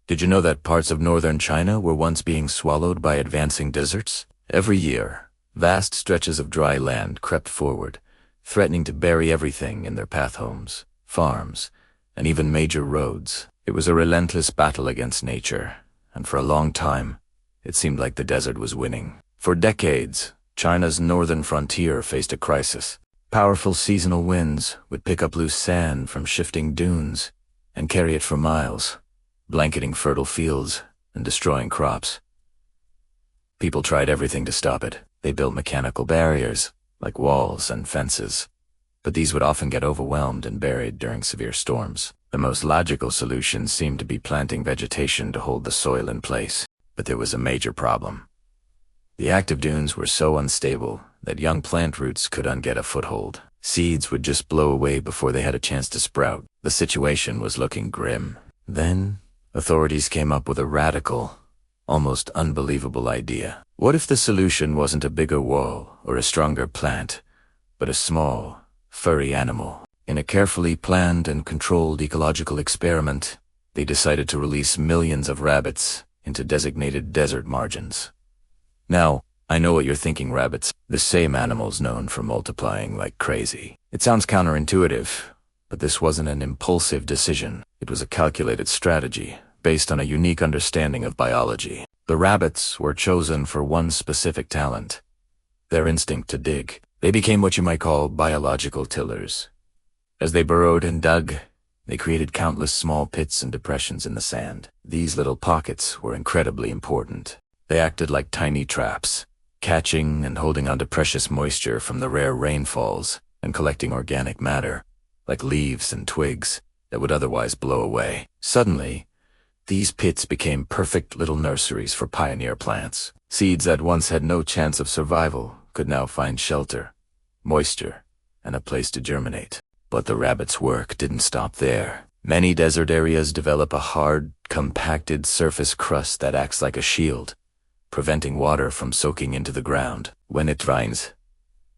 Did you know that parts of northern China were once being swallowed by advancing deserts? Every year, vast stretches of dry land crept forward, threatening to bury everything in their path homes, farms, and even major roads. It was a relentless battle against nature, and for a long time, it seemed like the desert was winning. For decades, China's northern frontier faced a crisis. Powerful seasonal winds would pick up loose sand from shifting dunes and carry it for miles, blanketing fertile fields and destroying crops. People tried everything to stop it. They built mechanical barriers, like walls and fences, but these would often get overwhelmed and buried during severe storms. The most logical solution seemed to be planting vegetation to hold the soil in place, but there was a major problem. The active dunes were so unstable that young plant roots couldn't get a foothold. Seeds would just blow away before they had a chance to sprout. The situation was looking grim. Then, authorities came up with a radical, almost unbelievable idea. What if the solution wasn't a bigger wall or a stronger plant, but a small, furry animal? In a carefully planned and controlled ecological experiment, they decided to release millions of rabbits into designated desert margins. Now, I know what you're thinking, rabbits, the same animals known for multiplying like crazy. It sounds counterintuitive, but this wasn't an impulsive decision. It was a calculated strategy based on a unique understanding of biology. The rabbits were chosen for one specific talent: their instinct to dig. They became what you might call biological tillers. As they burrowed and dug, they created countless small pits and depressions in the sand. These little pockets were incredibly important. They acted like tiny traps, catching and holding onto precious moisture from the rare rainfalls and collecting organic matter, like leaves and twigs, that would otherwise blow away. Suddenly, these pits became perfect little nurseries for pioneer plants. Seeds that once had no chance of survival could now find shelter, moisture, and a place to germinate. But the rabbits' work didn't stop there. Many desert areas develop a hard, compacted surface crust that acts like a shield, preventing water from soaking into the ground. When it rains,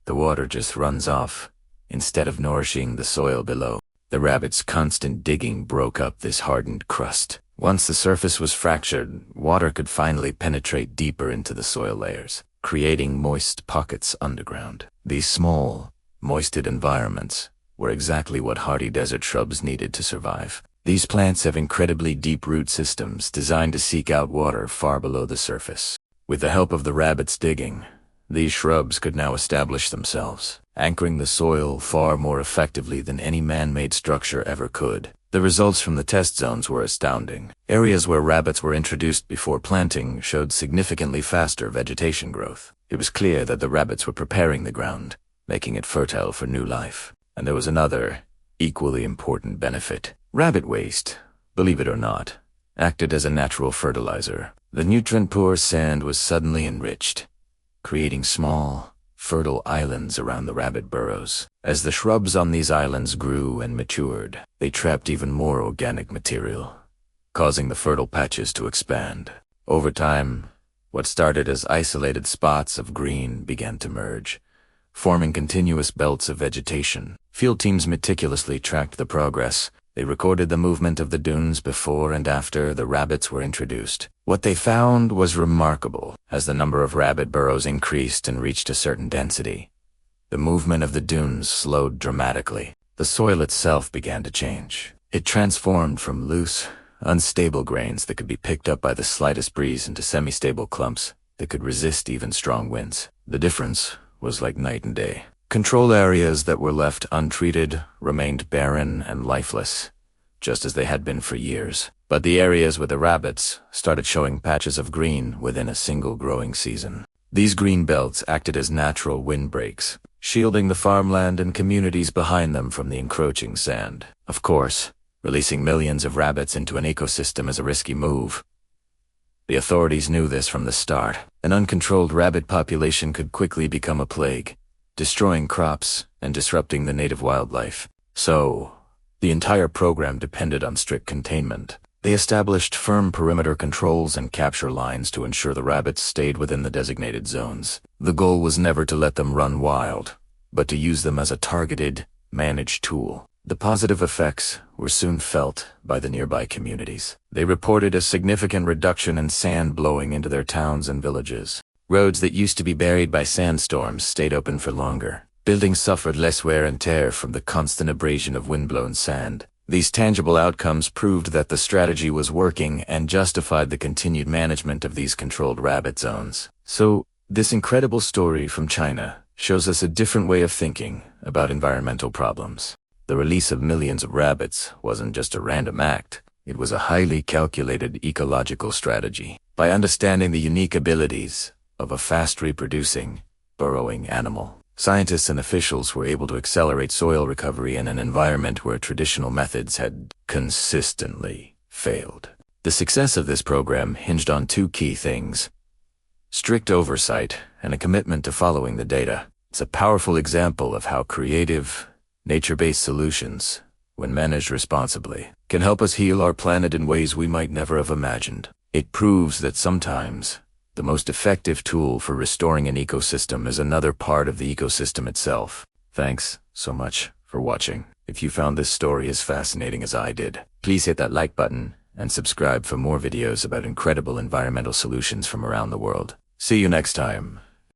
the water just runs off, instead of nourishing the soil below. The rabbits' constant digging broke up this hardened crust. Once the surface was fractured, water could finally penetrate deeper into the soil layers, creating moist pockets underground. These small, moisted environments were exactly what hardy desert shrubs needed to survive. These plants have incredibly deep root systems designed to seek out water far below the surface. With the help of the rabbits digging, these shrubs could now establish themselves, anchoring the soil far more effectively than any man-made structure ever could. The results from the test zones were astounding. Areas where rabbits were introduced before planting showed significantly faster vegetation growth. It was clear that the rabbits were preparing the ground, making it fertile for new life. And there was another, equally important benefit. Rabbit waste, believe it or not, acted as a natural fertilizer. The nutrient-poor sand was suddenly enriched, creating small, fertile islands around the rabbit burrows. As the shrubs on these islands grew and matured, they trapped even more organic material, causing the fertile patches to expand. Over time, what started as isolated spots of green began to merge, forming continuous belts of vegetation. Field teams meticulously tracked the progress. They recorded the movement of the dunes before and after the rabbits were introduced. What they found was remarkable. As the number of rabbit burrows increased and reached a certain density, the movement of the dunes slowed dramatically. The soil itself began to change. It transformed from loose, unstable grains that could be picked up by the slightest breeze into semi-stable clumps that could resist even strong winds. The difference was like night and day. Control areas that were left untreated remained barren and lifeless, just as they had been for years. But the areas with the rabbits started showing patches of green within a single growing season. These green belts acted as natural windbreaks, shielding the farmland and communities behind them from the encroaching sand. Of course, releasing millions of rabbits into an ecosystem is a risky move. The authorities knew this from the start. An uncontrolled rabbit population could quickly become a plague, destroying crops and disrupting the native wildlife. So, the entire program depended on strict containment. They established firm perimeter controls and capture lines to ensure the rabbits stayed within the designated zones. The goal was never to let them run wild, but to use them as a targeted, managed tool. The positive effects were soon felt by the nearby communities. They reported a significant reduction in sand blowing into their towns and villages. Roads that used to be buried by sandstorms stayed open for longer. Buildings suffered less wear and tear from the constant abrasion of windblown sand. These tangible outcomes proved that the strategy was working and justified the continued management of these controlled rabbit zones. So, this incredible story from China shows us a different way of thinking about environmental problems. The release of millions of rabbits wasn't just a random act. It was a highly calculated ecological strategy. By understanding the unique abilities of a fast-reproducing, burrowing animal, scientists and officials were able to accelerate soil recovery in an environment where traditional methods had consistently failed. The success of this program hinged on two key things: strict oversight and a commitment to following the data. It's a powerful example of how creative, nature-based solutions, when managed responsibly, can help us heal our planet in ways we might never have imagined. It proves that sometimes the most effective tool for restoring an ecosystem is another part of the ecosystem itself. Thanks so much for watching. If you found this story as fascinating as I did, please hit that like button and subscribe for more videos about incredible environmental solutions from around the world. See you next time.